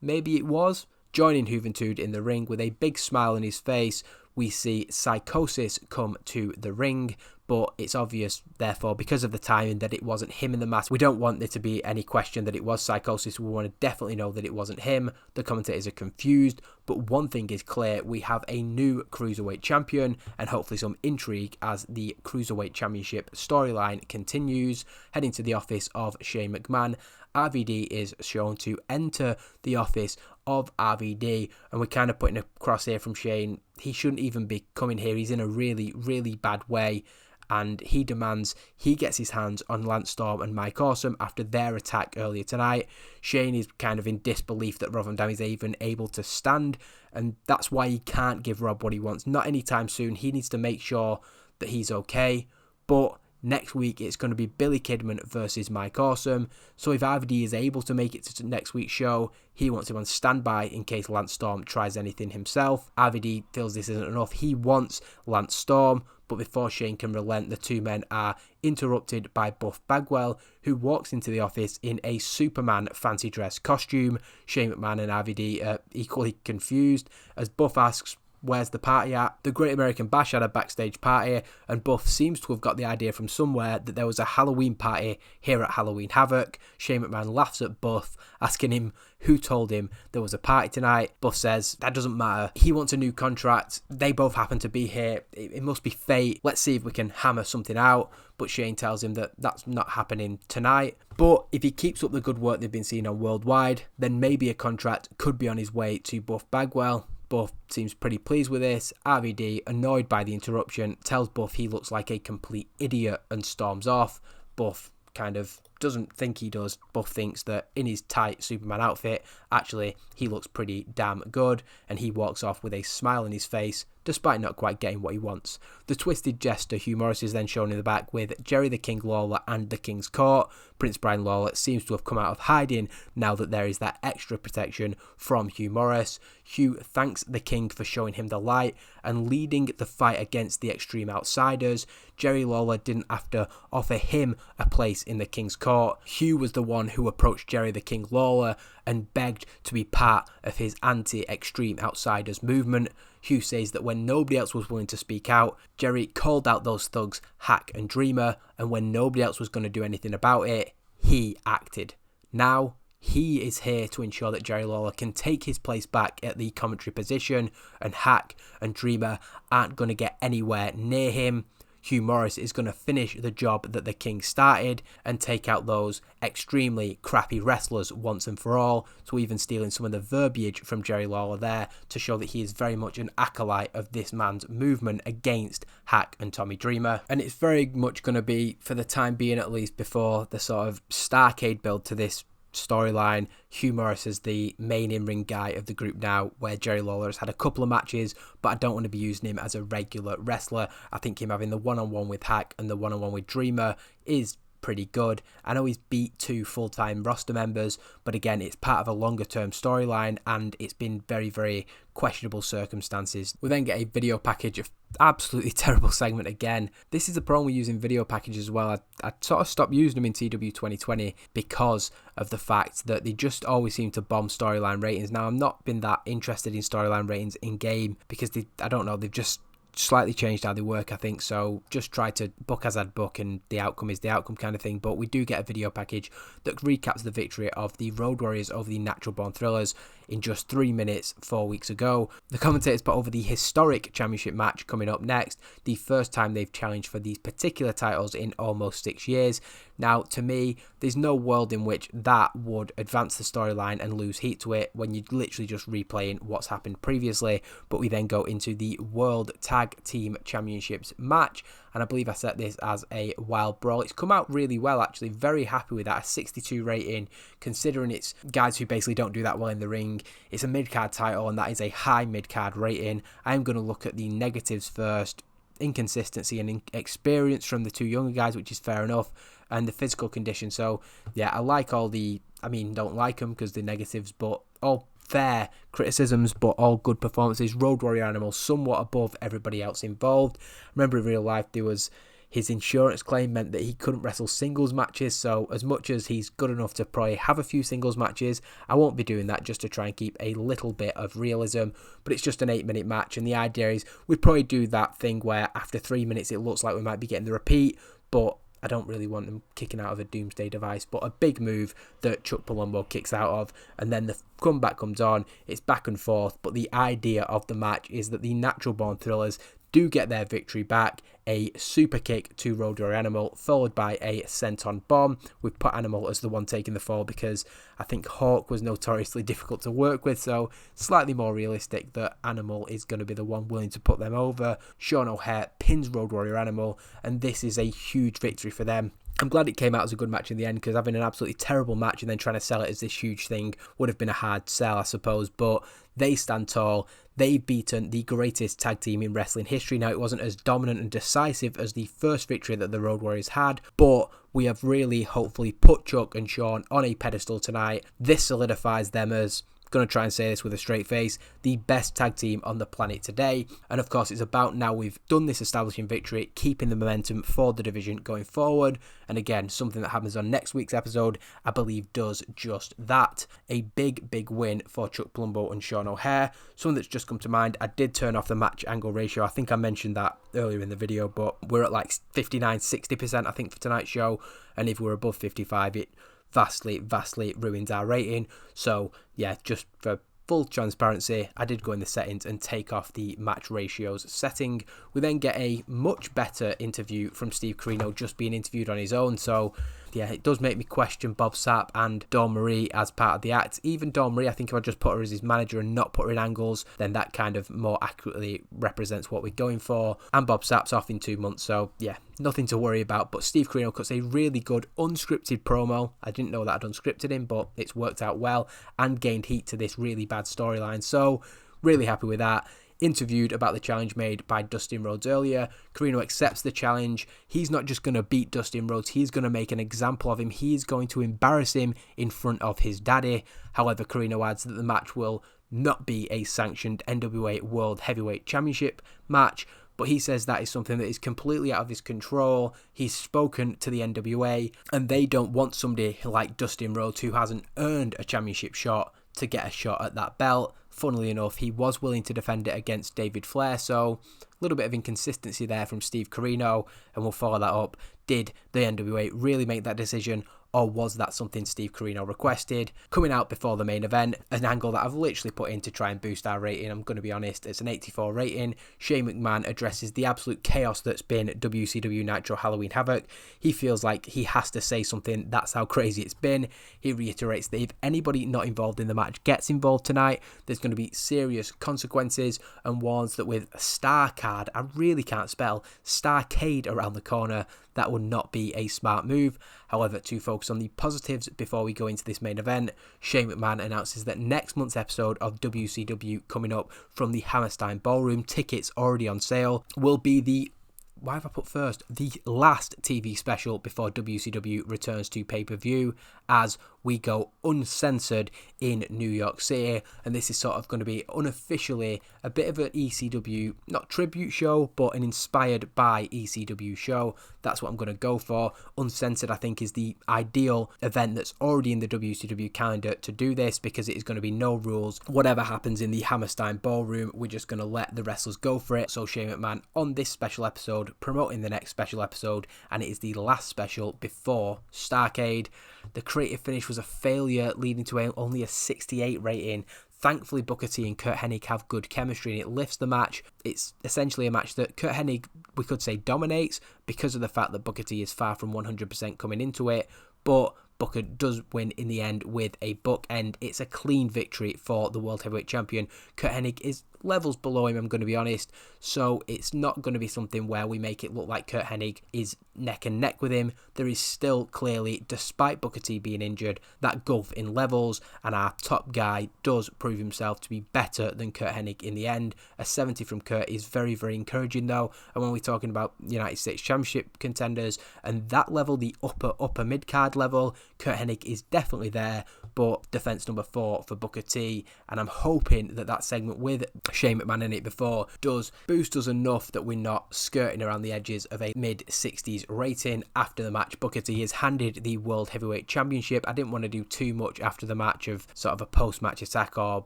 maybe it was. Joining Juventud in the ring with a big smile on his face, we see Psicosis come to the ring, but it's obvious, therefore, because of the timing, that it wasn't him in the mask. We don't want there to be any question that it was Psicosis. We want to definitely know that it wasn't him. The commentators are confused, but one thing is clear. We have a new Cruiserweight champion, and hopefully some intrigue as the Cruiserweight Championship storyline continues. Heading to the office of Shane McMahon, RVD is shown to enter the office of RVD, and we're kind of putting a crosshair from Shane. He shouldn't even be coming here. He's in a really, really bad way, and he demands he gets his hands on Lance Storm and Mike Awesome after their attack earlier tonight. Shane is kind of in disbelief that Rob Van Dam is even able to stand, and that's why he can't give Rob what he wants. Not anytime soon. He needs to make sure that he's okay, but next week it's going to be Billy Kidman versus Mike Awesome. So if RVD is able to make it to next week's show, he wants him on standby in case Lance Storm tries anything himself. RVD feels this isn't enough. He wants Lance Storm, but before Shane can relent, the two men are interrupted by Buff Bagwell, who walks into the office in a Superman fancy dress costume. Shane McMahon and RVD are equally confused as Buff asks, "Where's the party at?" The Great American Bash had a backstage party, and Buff seems to have got the idea from somewhere that there was a Halloween party here at Halloween Havoc. Shane McMahon laughs at Buff, asking him who told him there was a party tonight. Buff says that doesn't matter. He wants a new contract. They both happen to be here. It must be fate. Let's see if we can hammer something out. But Shane tells him that that's not happening tonight. But if he keeps up the good work they've been seeing on Worldwide, then maybe a contract could be on his way to Buff Bagwell. Buff seems pretty pleased with this. RVD, annoyed by the interruption, tells Buff he looks like a complete idiot and storms off. Buff kind of doesn't think he does. Buff thinks that in his tight Superman outfit, actually, he looks pretty damn good, and he walks off with a smile on his face, despite not quite getting what he wants. The twisted jester Hugh Morrus is then shown in the back with Jerry the King Lawler and the King's Court. Prince Brian Lawler seems to have come out of hiding now that there is that extra protection from Hugh Morrus. Hugh thanks the King for showing him the light and leading the fight against the Extreme Outsiders. Jerry Lawler didn't have to offer him a place in the King's Court. Hugh was the one who approached Jerry the King Lawler and begged to be part of his anti-Extreme Outsiders movement. Hugh says that when nobody else was willing to speak out, Jerry called out those thugs Hack and Dreamer, and when nobody else was going to do anything about it, he acted. Now, he is here to ensure that Jerry Lawler can take his place back at the commentary position, and Hack and Dreamer aren't going to get anywhere near him. Hugh Morrus is going to finish the job that the King started and take out those extremely crappy wrestlers once and for all, so even stealing some of the verbiage from Jerry Lawler there to show that he is very much an acolyte of this man's movement against Hack and Tommy Dreamer. And it's very much going to be, for the time being at least, before the sort of Starrcade build to this storyline, Hugh Morrus is the main in-ring guy of the group now, where Jerry Lawler has had a couple of matches, but I don't want to be using him as a regular wrestler. I think him having the one-on-one with Hack and the one-on-one with Dreamer is pretty good. I know he's beat 2 full-time roster members, but again, it's part of a longer-term storyline, and it's been very, very questionable circumstances. We then get a video package of absolutely terrible segment again. This is the problem with using video packages as well. I sort of stopped using them in TW 2020 because of the fact that they just always seem to bomb storyline ratings. Now, I've not been that interested in storyline ratings in game because they've just slightly changed how they work, I think. So just try to book as I'd book, and the outcome is the outcome kind of thing. But we do get a video package that recaps the victory of the Road Warriors over the Natural Born Thrillers in just 3 minutes 4 weeks ago. The commentators put over the historic championship match coming up next, the first time they've challenged for these particular titles in almost 6 years. Now, to me, there's no world in which that would advance the storyline and lose heat to it when you're literally just replaying what's happened previously. But we then go into the World Tag Team Championships match, and I believe I set this as a wild brawl. It's come out really well, actually. Very happy with that. A 62 rating, considering it's guys who basically don't do that well in the ring. It's a mid-card title, and that is a high mid-card rating. I'm going to look at the negatives first. Inconsistency and experience from the two younger guys, which is fair enough, and the physical condition. So, yeah, I like all the... don't like them because they're negatives, but all fair criticisms, but all good performances. Road Warrior Animal somewhat above everybody else involved. Remember, in real life, there was his insurance claim meant that he couldn't wrestle singles matches, so as much as he's good enough to probably have a few singles matches, I won't be doing that just to try and keep a little bit of realism. But it's just an 8-minute match, and the idea is we'd probably do that thing where after 3 minutes it looks like we might be getting the repeat, but I don't really want them kicking out of a doomsday device. But a big move that Chuck Palumbo kicks out of, and then the comeback comes on. It's back and forth, but the idea of the match is that the Natural Born Thrillers do get their victory back. A super kick to Road Warrior Animal, followed by a senton bomb. We've put Animal as the one taking the fall because I think Hawk was notoriously difficult to work with, so slightly more realistic that Animal is going to be the one willing to put them over. Sean O'Hare pins Road Warrior Animal, and this is a huge victory for them. I'm glad it came out as a good match in the end, because having an absolutely terrible match and then trying to sell it as this huge thing would have been a hard sell, I suppose. But they stand tall. They've beaten the greatest tag team in wrestling history. Now, it wasn't as dominant and decisive as the first victory that the Road Warriors had, but we have really hopefully put Chuck and Sean on a pedestal tonight. This solidifies them as, going to try and say this with a straight face, the best tag team on the planet today. And of course, it's about now we've done this establishing victory, keeping the momentum for the division going forward. And again, something that happens on next week's episode, I believe, does just that. A big, big win for Chuck Palumbo and Sean O'Hare. Something that's just come to mind, I did turn off the match angle ratio. I think I mentioned that earlier in the video, but we're at like 59-60%, I think, for tonight's show. And if we're above 55, it vastly ruins our rating. So yeah, just for full transparency, I did go in the settings and take off the match ratios setting. We then get a much better interview from Steve Corino, just being interviewed on his own. So yeah, it does make me question Bob Sapp and Dawn Marie as part of the act. Even Dawn Marie, I think if I just put her as his manager and not put her in angles, then that kind of more accurately represents what we're going for. And Bob Sapp's off in 2 months, so yeah, nothing to worry about. But Steve Corino cuts a really good unscripted promo. I didn't know that I'd unscripted him, but it's worked out well and gained heat to this really bad storyline. So really happy with that. Interviewed about the challenge made by Dustin Rhodes earlier. Corino accepts the challenge. He's not just going to beat Dustin Rhodes, he's going to make an example of him. He's going to embarrass him in front of his daddy. However, Corino adds that the match will not be a sanctioned NWA World Heavyweight Championship match, but he says that is something that is completely out of his control. He's spoken to the NWA, and they don't want somebody like Dustin Rhodes, who hasn't earned a championship shot, to get a shot at that belt. Funnily enough, he was willing to defend it against David Flair, so a little bit of inconsistency there from Steve Corino, and we'll follow that up. Did the NWA really make that decision, or was that something Steve Corino requested? Coming out before the main event, an angle that I've literally put in to try and boost our rating. I'm going to be honest, it's an 84 rating. Shane McMahon addresses the absolute chaos that's been WCW Nitro Halloween Havoc. He feels like he has to say something, that's how crazy it's been. He reiterates that if anybody not involved in the match gets involved tonight, there's going to be serious consequences, and warns that with a star card, I really can't spell, Starcade around the corner, that would not be a smart move. However, to focus on the positives before we go into this main event, Shane McMahon announces that next month's episode of WCW coming up from the Hammerstein Ballroom, tickets already on sale, will be the why have I put first? The last TV special before WCW returns to pay-per-view, as we go uncensored in New York City, and this is sort of going to be unofficially a bit of an ECW, not tribute show, but an inspired by ECW show. That's what I'm going to go for. Uncensored, I think, is the ideal event that's already in the WCW calendar to do this, because it is going to be no rules. Whatever happens in the Hammerstein Ballroom, we're just going to let the wrestlers go for it. So Shane McMahon on this special episode promoting the next special episode, and it is the last special before Starrcade. The creative finish was a failure, leading to only a 68 rating. Thankfully, Booker T and Curt Hennig have good chemistry and it lifts the match. It's essentially a match that Curt Hennig, we could say, dominates because of the fact that Booker T is far from 100% coming into it, but Booker does win in the end with a bookend. It's a clean victory for the World Heavyweight Champion. Curt Hennig is levels below him, I'm going to be honest, so it's not going to be something where we make it look like Curt Hennig is neck and neck with him. There is still clearly, despite Booker T being injured, that gulf in levels, and our top guy does prove himself to be better than Curt Hennig in the end. A 70 from Curt is very, very encouraging though, and when we're talking about United States Championship contenders and that level, the upper mid-card level, Curt Hennig is definitely there, but defense number 4 for Booker T, and I'm hoping that segment with Shane McMahon in it before does boost us enough that we're not skirting around the edges of a mid-60s rating. After the match, Booker T is handed the World Heavyweight Championship. I didn't want to do too much after the match of sort of a post-match attack or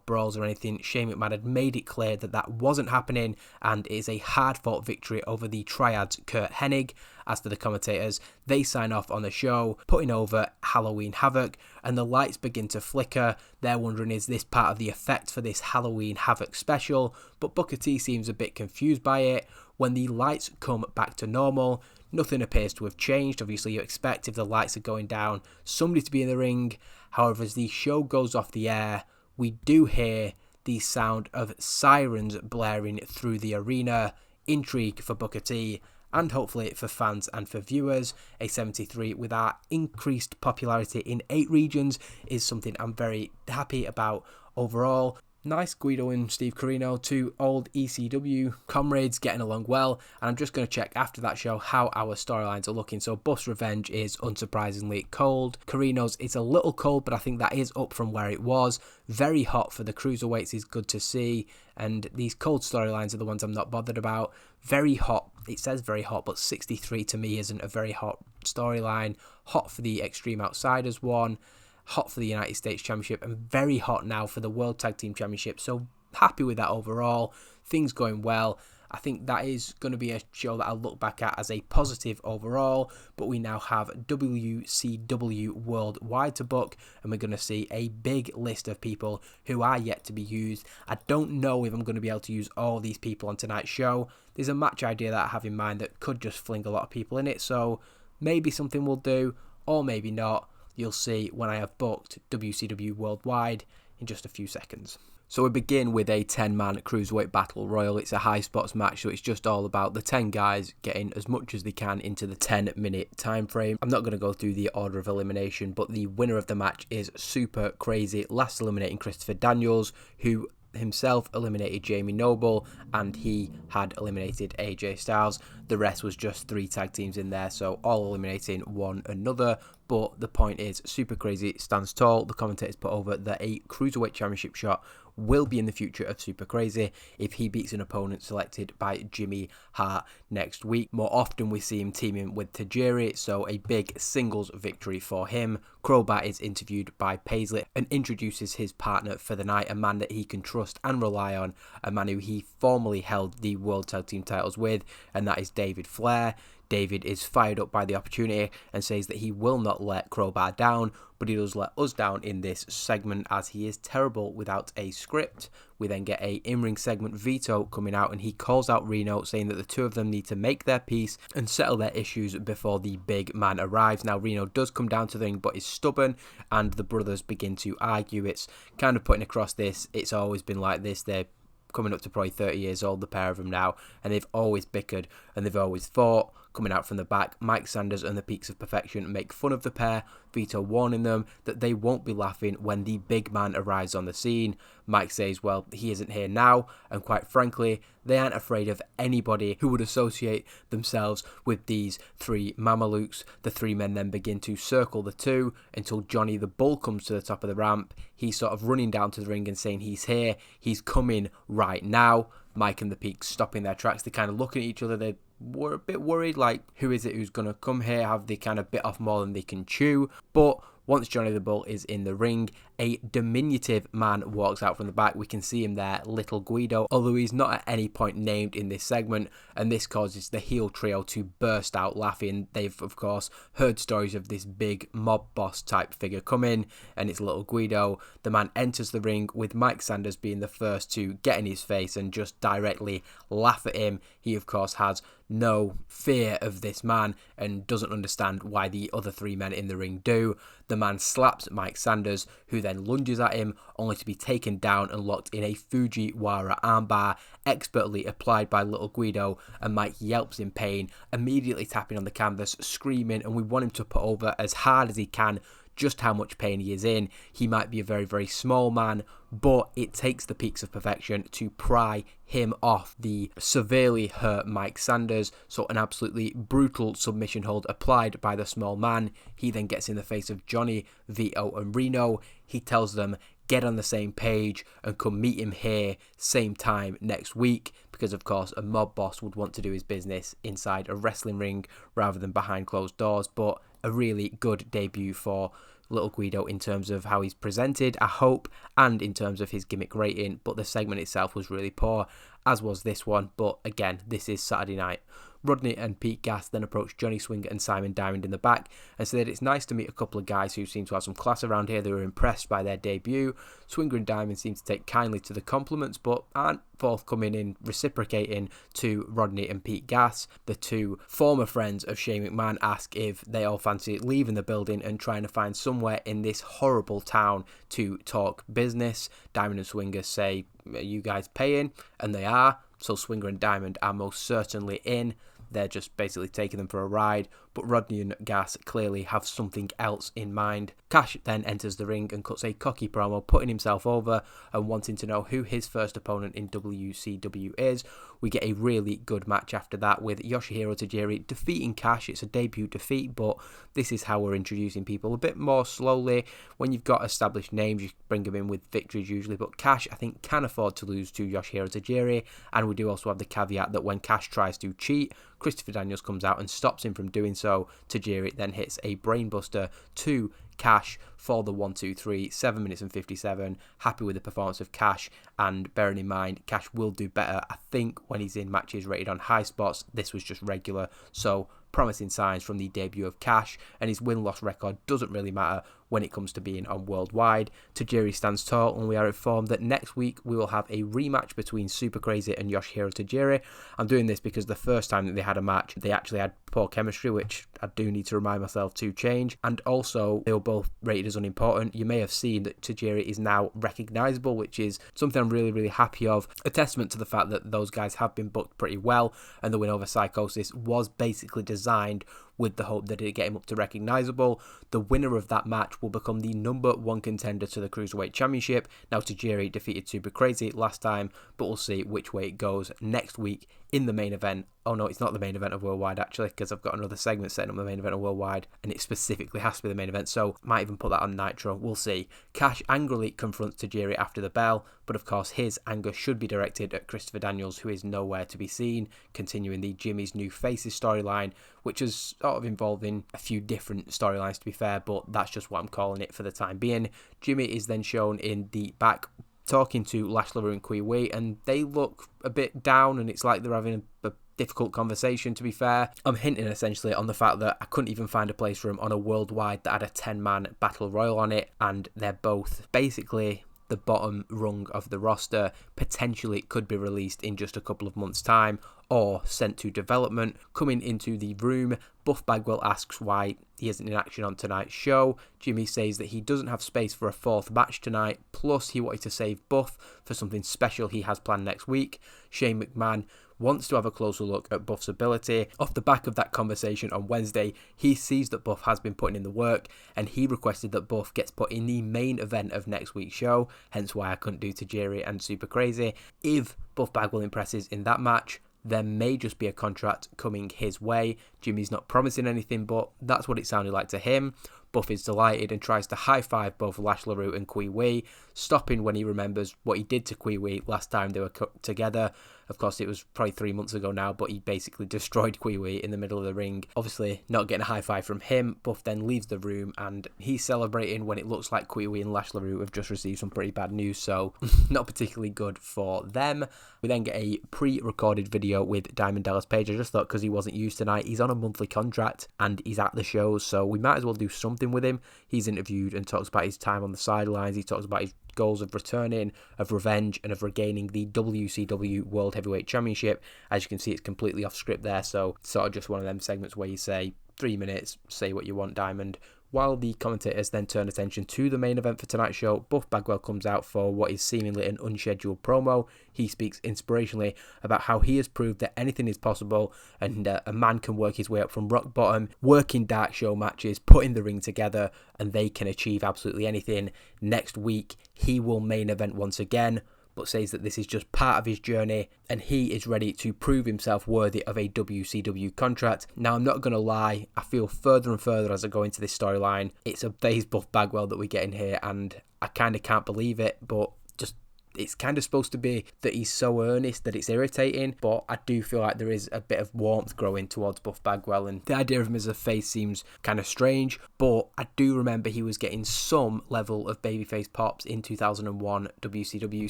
brawls or anything. Shane McMahon had made it clear that wasn't happening, and it is a hard-fought victory over the Triads Curt Hennig. As for the commentators, they sign off on the show, putting over Halloween Havoc, and the lights begin to flicker. They're wondering, is this part of the effect for this Halloween Havoc special? But Booker T seems a bit confused by it. When the lights come back to normal, nothing appears to have changed. Obviously, you expect, if the lights are going down, somebody to be in the ring. However, as the show goes off the air, we do hear the sound of sirens blaring through the arena. Intrigue for Booker T, and hopefully for fans and for viewers. A 73 with our increased popularity in 8 regions is something I'm very happy about overall. Nice Guido and Steve Corino, 2 old ECW comrades, getting along well, and I'm just going to check after that show how our storylines are looking. So Buff's Revenge is unsurprisingly cold. Corino's is a little cold, but I think that is up from where it was. Very hot for the cruiserweights is good to see, and these cold storylines are the ones I'm not bothered about. Very hot, it says very hot, but 63 to me isn't a very hot storyline. Hot for the Extreme Outsiders one, hot for the United States Championship, and very hot now for the World Tag Team Championship. So happy with that overall. Things going well. I think that is going to be a show that I'll look back at as a positive overall, but we now have WCW Worldwide to book, and we're going to see a big list of people who are yet to be used. I don't know if I'm going to be able to use all these people on tonight's show. There's a match idea that I have in mind that could just fling a lot of people in it, so maybe something will do, or maybe not. You'll see when I have booked WCW Worldwide in just a few seconds. So we begin with a 10-man Cruiserweight Battle Royal. It's a high spots match, so it's just all about the 10 guys getting as much as they can into the 10-minute time frame. I'm not going to go through the order of elimination, but the winner of the match is Super Crazy, last eliminating Christopher Daniels, who himself eliminated Jamie Noble, and he had eliminated AJ Styles. The rest was just 3 tag teams in there, so all eliminating one another. But the point is, Super Crazy stands tall. The commentators put over that a Cruiserweight Championship shot will be in the future of Super Crazy if he beats an opponent selected by Jimmy Hart next week. More often we see him teaming with Tajiri, so a big singles victory for him. Crowbar is interviewed by Paisley and introduces his partner for the night, a man that he can trust and rely on, a man who he formerly held the World Tag Team titles with, and that is David Flair. David is fired up by the opportunity and says that he will not let Crowbar down, but he does let us down in this segment as he is terrible without a script. We then get a in-ring segment, Vito coming out, and he calls out Reno, saying that the two of them need to make their peace and settle their issues before the big man arrives. Now Reno does come down to the ring but is stubborn, and the brothers begin to argue. It's kind of putting across this, it's always been like this. They're coming up to probably 30 years old, the pair of them now, and they've always bickered and they've always fought. Coming out from the back, Mike Sanders and the Peaks of Perfection make fun of the pair, Vito warning them that they won't be laughing when the big man arrives on the scene. Mike says, well, he isn't here now, and quite frankly, they aren't afraid of anybody who would associate themselves with these three Mamalukes. The three men then begin to circle the two until Johnny the Bull comes to the top of the ramp. He's sort of running down to the ring and saying he's here, he's coming right now. Mike and the Peaks stopping their tracks. They kind of look at each other. They were a bit worried, like, who is it who's going to come here? Have they kind of bit off more than they can chew? But once Johnny the Bull is in the ring, a diminutive man walks out from the back. We can see him there, Little Guido, although he's not at any point named in this segment, and this causes the heel trio to burst out laughing. They've, of course, heard stories of this big mob boss type figure coming, and it's Little Guido. The man enters the ring with Mike Sanders being the first to get in his face and just directly laugh at him. He, of course, has no fear of this man and doesn't understand why the other three men in the ring do. The man slaps Mike Sanders, who then lunges at him, only to be taken down and locked in a Fujiwara armbar, expertly applied by Little Guido, and Mike yelps in pain, immediately tapping on the canvas, screaming, and we want him to put over as hard as he can just how much pain he is in. He might be a very, very small man, but it takes the Peaks of Perfection to pry him off the severely hurt Mike Sanders. So an absolutely brutal submission hold applied by the small man. He then gets in the face of Johnny, Vito and Reno. He tells them, get on the same page and come meet him here same time next week, because of course a mob boss would want to do his business inside a wrestling ring rather than behind closed doors. But a really good debut for Little Guido in terms of how he's presented, I hope, and in terms of his gimmick rating, but the segment itself was really poor, as was this one. But again, this is Saturday night. Rodney and Pete Gas then approached Johnny Swinger and Simon Diamond in the back and said it's nice to meet a couple of guys who seem to have some class around here. They were impressed by their debut. Swinger and Diamond seem to take kindly to the compliments, but aren't forthcoming in reciprocating to Rodney and Pete Gas. The two former friends of Shane McMahon ask if they all fancy leaving the building and trying to find somewhere in this horrible town to talk business. Diamond and Swinger say, are you guys paying? And they are. So Swinger and Diamond are most certainly in. They're just basically taking them for a ride, but Rodney and Gas clearly have something else in mind. Cash then enters the ring and cuts a cocky promo, putting himself over and wanting to know who his first opponent in WCW is. We get a really good match after that with Yoshihiro Tajiri defeating Cash. It's a debut defeat, but this is how we're introducing people a bit more slowly. When you've got established names, you bring them in with victories usually, but Cash, I think, can afford to lose to Yoshihiro Tajiri, and we do also have the caveat that when Cash tries to cheat, Christopher Daniels comes out and stops him from doing so. Tajiri then hits a brainbuster to Cash for the 1-2-3, 7 minutes and 57. Happy with the performance of Cash, and bearing in mind Cash will do better, I think, when he's in matches rated on high spots. This was just regular, so promising signs from the debut of Cash, and his win-loss record doesn't really matter when it comes to being on worldwide. Tajiri stands tall, and we are informed that next week we will have a rematch between Super Crazy and Yoshihiro Tajiri. I'm doing this because the first time that they had a match, they actually had poor chemistry, which I do need to remind myself to change, and also they were both rated as unimportant. You may have seen that Tajiri is now recognisable, which is something I'm really, really happy of. A testament to the fact that those guys have been booked pretty well, and the win over Psicosis was basically designed with the hope that it'd get him up to recognisable. The winner of that match will become the number one contender to the Cruiserweight Championship. Now, Tajiri defeated Super Crazy last time, but we'll see which way it goes next week in the main event. Oh no, it's not the main event of Worldwide actually, because I've got another segment setting up the main event of Worldwide, and it specifically has to be the main event, so might even put that on Nitro. We'll see. Cash angrily confronts Tajiri after the bell, but of course his anger should be directed at Christopher Daniels, who is nowhere to be seen, continuing the Jimmy's New Faces storyline, which is sort of involving a few different storylines to be fair, but that's just what I'm calling it for the time being. Jimmy is then shown in the back talking to Lash Lover and Kui Wee, and they look a bit down, and it's like they're having a difficult conversation, to be fair. I'm hinting essentially on the fact that I couldn't even find a place for them on a worldwide that had a 10-man battle royal on it, and they're both basically the bottom rung of the roster. Potentially it could be released in just a couple of months' time or sent to development. Coming into the room, Buff Bagwell asks why he isn't in action on tonight's show. Jimmy says that he doesn't have space for a fourth match tonight, plus he wanted to save Buff for something special he has planned next week. Shane McMahon wants to have a closer look at Buff's ability. Off the back of that conversation on Wednesday, he sees that Buff has been putting in the work, and he requested that Buff gets put in the main event of next week's show, hence why I couldn't do Tajiri and Super Crazy. If Buff Bagwell impresses in that match, there may just be a contract coming his way. Jimmy's not promising anything, but that's what it sounded like to him. Buff is delighted and tries to high-five both Lash LaRue and Kui Wee, stopping when he remembers what he did to Kui Wee last time they were together. Of course, it was probably 3 months ago now, but he basically destroyed Kui Wee in the middle of the ring. Obviously, not getting a high-five from him. Buff then leaves the room, and he's celebrating when it looks like Kui Wee and Lash LaRue have just received some pretty bad news, so not particularly good for them. We then get a pre-recorded video with Diamond Dallas Page. I just thought because he wasn't used tonight, he's on a monthly contract, and he's at the shows, so we might as well do something with him. He's interviewed and talks about his time on the sidelines. He talks about his goals of returning, of revenge, and of regaining the WCW World Heavyweight Championship. As you can see, it's completely off script there, so sort of just one of them segments where you say 3 minutes, say what you want, Diamond. While the commentators then turn attention to the main event for tonight's show, Buff Bagwell comes out for what is seemingly an unscheduled promo. He speaks inspirationally about how he has proved that anything is possible, and a man can work his way up from rock bottom, work in dark show matches, putting the ring together, and they can achieve absolutely anything. Next week, he will main event once again, but says that this is just part of his journey and he is ready to prove himself worthy of a WCW contract. Now, I'm not going to lie, I feel further and further as I go into this storyline, it's a phase Buff Bagwell that we get in here, and I kind of can't believe it, but just it's kind of supposed to be that he's so earnest that it's irritating, but I do feel like there is a bit of warmth growing towards Buff Bagwell, and the idea of him as a face seems kind of strange, but I do remember he was getting some level of babyface pops in 2001 WCW,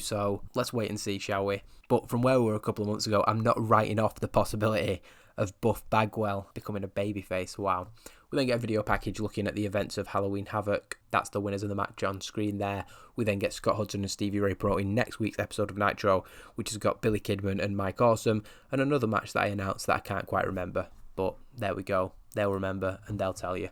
so let's wait and see, shall we? But from where we were a couple of months ago, I'm not writing off the possibility of Buff Bagwell becoming a babyface. Wow. We then get a video package looking at the events of Halloween Havoc. That's the winners of the match on screen there. We then get Scott Hudson and Stevie Ray promoting next week's episode of Nitro, which has got Billy Kidman and Mike Awesome, and another match that I announced that I can't quite remember. But there we go. They'll remember and they'll tell you.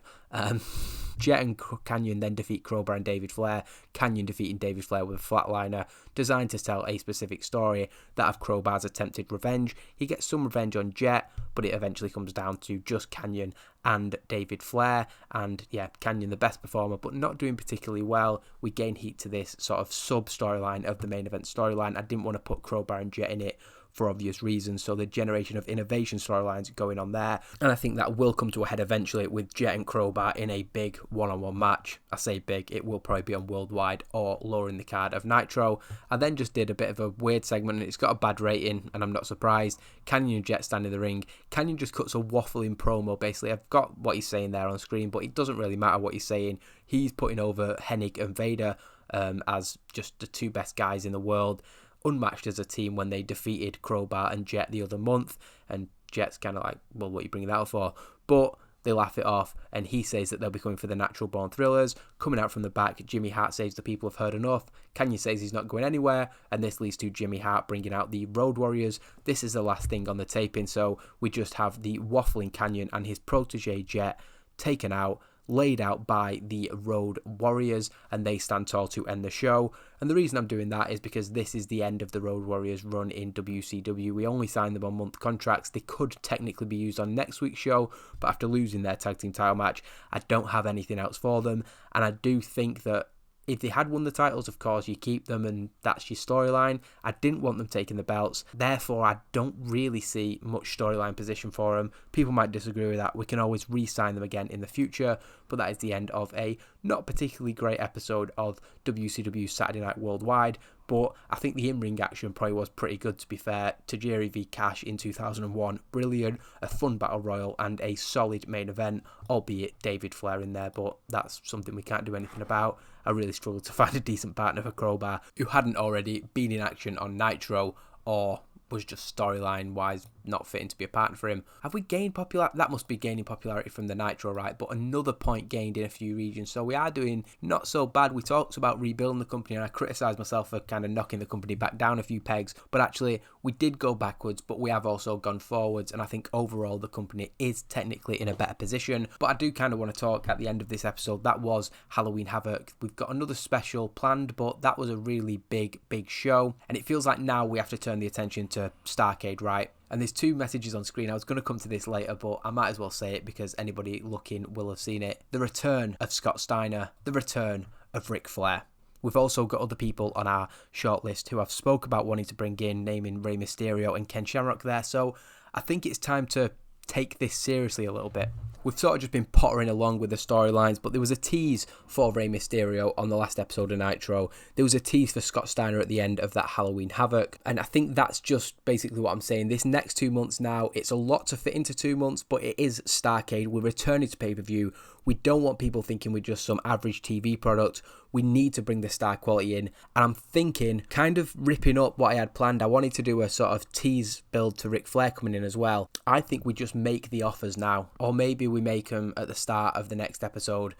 Jet and Kanyon then defeat Crowbar and David Flair. Kanyon defeating David Flair with a flatliner designed to tell a specific story, that of Crowbar's attempted revenge. He gets some revenge on Jet, but it eventually comes down to just Kanyon and David Flair. And yeah, Kanyon the best performer, but not doing particularly well. We gain heat to this sort of sub-storyline of the main event storyline. I didn't want to put Crowbar and Jet in it for obvious reasons, so the generation of innovation storylines going on there, and I think that will come to a head eventually with Jet and Crowbar in a big one-on-one match. I say big, it will probably be on Worldwide or lower in the card of Nitro. I then just did a bit of a weird segment, and it's got a bad rating, and I'm not surprised. Kanyon and Jet stand in the ring. Kanyon just cuts a waffling promo, basically. I've got what he's saying there on screen, but it doesn't really matter what he's saying. He's putting over Hennig and Vader as just the two best guys in the world, unmatched as a team when they defeated Crowbar and Jet the other month, and Jet's kind of like, well, what are you bringing that up for? But they laugh it off, and he says that they'll be coming for the Natural Born Thrillers. Coming out from the back, Jimmy Hart says the people have heard enough. Kanyon says he's not going anywhere, and this leads to Jimmy Hart bringing out the Road Warriors. This is the last thing on the taping, so we just have the waffling Kanyon and his protege Jet taken out, laid out by the Road Warriors, and they stand tall to end the show. And the reason I'm doing that is because this is the end of the Road Warriors run in WCW. We only signed them on month contracts. They could technically be used on next week's show, but after losing their tag team title match, I don't have anything else for them. And I do think that if they had won the titles, of course, you keep them and that's your storyline. I didn't want them taking the belts. Therefore, I don't really see much storyline position for them. People might disagree with that. We can always re-sign them again in the future. But that is the end of a not particularly great episode of WCW Saturday Night Worldwide. But I think the in-ring action probably was pretty good, to be fair. Tajiri v Cash in 2001, brilliant, a fun battle royal and a solid main event, albeit David Flair in there, but that's something we can't do anything about. I really struggled to find a decent partner for Crowbar who hadn't already been in action on Nitro or was just storyline-wise not fitting to be a partner for him. Have we gained popularity? That must be gaining popularity from the Nitro, right? But another point gained in a few regions. So we are doing not so bad. We talked about rebuilding the company, and I criticised myself for kind of knocking the company back down a few pegs. But actually, we did go backwards, but we have also gone forwards. And I think overall, the company is technically in a better position. But I do kind of want to talk at the end of this episode. That was Halloween Havoc. We've got another special planned, but that was a really big show. And it feels like now we have to turn the attention to Starrcade, right? And there's two messages on screen. I was going to come to this later, but I might as well say it because anybody looking will have seen it. The return of Scott Steiner, the return of Ric Flair. We've also got other people on our shortlist who I've spoke about wanting to bring in, naming Rey Mysterio and Ken Shamrock there. So I think it's time to take this seriously a little bit. We've sort of just been pottering along with the storylines, but there was a tease for Rey Mysterio on the last episode of Nitro. There was a tease for Scott Steiner at the end of that Halloween Havoc. And I think that's just basically what I'm saying. This next 2 months now, it's a lot to fit into 2 months, but it is Starrcade. We're returning to pay-per-view. We don't want people thinking we're just some average TV product. We need to bring the star quality in. And I'm thinking, kind of ripping up what I had planned. I wanted to do a sort of tease build to Ric Flair coming in as well. I think we just make the offers now. Or maybe we make them at the start of the next episode.